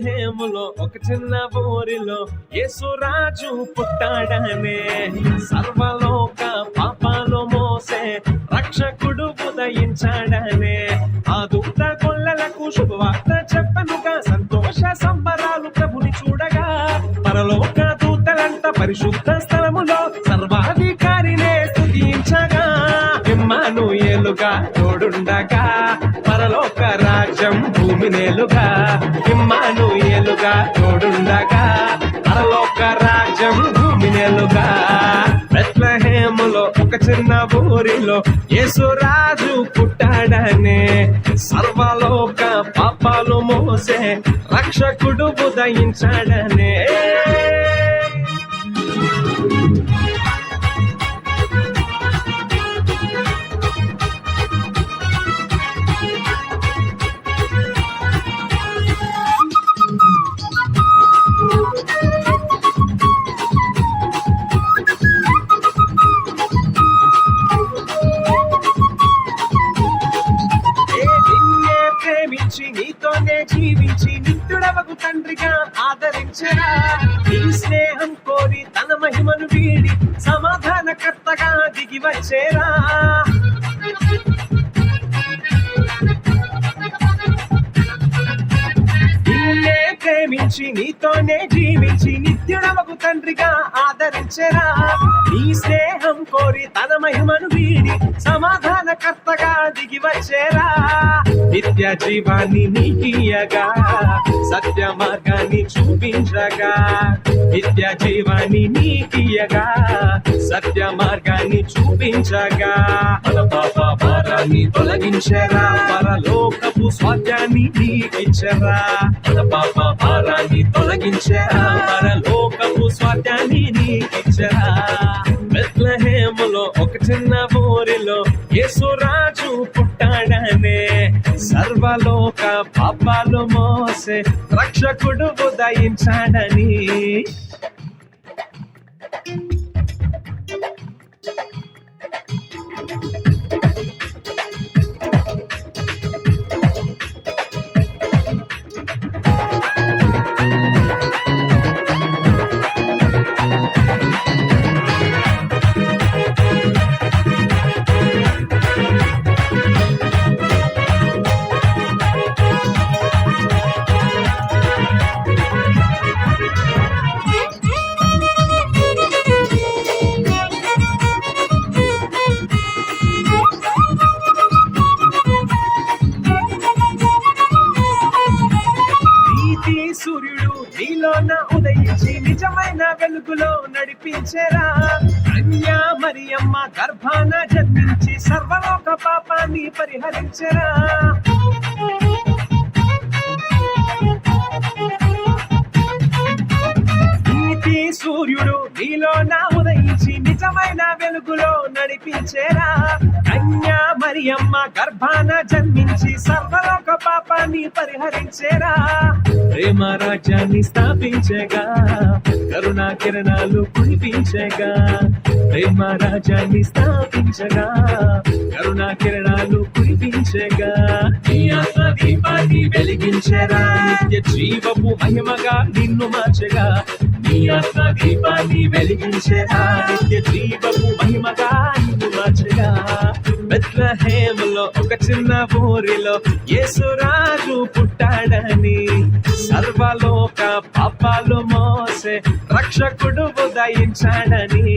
బెత్లెహేములో ఒక చిన్న ఊరిలో యేసురాజు పుట్టాడనే, సర్వలోక పాపాలు మోసే రక్షకుడు ఉదయించాడనే. ఆ దూత గొల్లలకు శుభవార్త చెప్పనుగా, సంతోష సంబరాలు ప్రభుని చూడగా. పరలోక దూతలంట పరిశుద్ధ స్థలములో సర్వాధికారినే స్తుతించగా. ఇమ్మానుయేలుగా తోడుండగా, పరలోక రాజ్యం భూమి నేలుగా. ఇమ్మానుయేలుగా తోడుండగా, పరలోక రాజ్యం భూమి నేలుగా. బెత్లెహేములో ఒక చిన్న ఊరిలో యేసురాజు పుట్టాడనే, సర్వలోక పాపాలు మోసే రక్షకుడు ఉదయించాడనే. నీతోనే జీవించి నిత్యుడవగు తండ్రిగా ఆదరించరా. నీ స్నేహం కోరి తన మహిమను వీడి సమాధానకర్తగా దిగి వచ్చేరా. నిన్నే ప్రేమించి నీతోనే జీవించి నిత్యుడవగు తండ్రిగా ఆదరించరా. నీ స్నేహం కోరి తన మహిమను వీడి సమాధానకర్తగా దిగి వచ్చేరా. నిత్య జీవాన్ని నీకియగా, సత్య మార్గాన్ని చూపించగా. నిత్య జీవాన్ని నీకియగా, సత్య మార్గాన్ని చూపించగా. మన పాప భారాన్ని తొలగించరా, పరలోకపు స్వార్థాన్ని నీకిచ్చరా. మన పాప భారాన్ని తొలగించరా, పరలోకపు స్వార్థాన్ని నీకిచ్చరా. బెత్లెహేములో ఒక చిన్న ఊరిలో యేసురాజు పుట్టాడనే, సర్వలోక పాపాలు మోసే రక్షకుడు ఉదయించాడని. సూర్యుడు నీలోన ఉదయించి నిజమైన వెలుగులో నడిపించెరా. కన్యా మరియమ్మ గర్భాన జన్మించి సర్వలోక పాపాన్ని పరిహరించెరా. నీతి సూర్యుడు నీలోన ఉదయించి నిజమైన వెలుగులో నడిపించెరా. కన్యా మరియమ్మ గర్భాన జన్మించి సర్వలోక పాపాన్ని పరిహరించెరా. ప్రేమ రాజ్యాన్ని స్థాపించగా, కరుణా కిరణాలు కురిపించగా. ప్రేమ రాజ్యాన్ని స్థాపించగా, కరుణా కిరణాలు కురిపించగా. నీ ఆత్మ దీపాన్ని వెలిగించరా, నిత్య జీవపు మహిమగా నిన్ను మార్చగా. నీ ఆత్మ దీపాన్ని వెలిగించరా, నిత్య జీవపు మహిమగా నిన్ను మార్చగా. బెత్లెహేములో ఒక చిన్న ఊరిలో యేసురాజు పుట్టాడని, సర్వలోక పాపాలు మోసే రక్షకుడు ఉదయించాడని.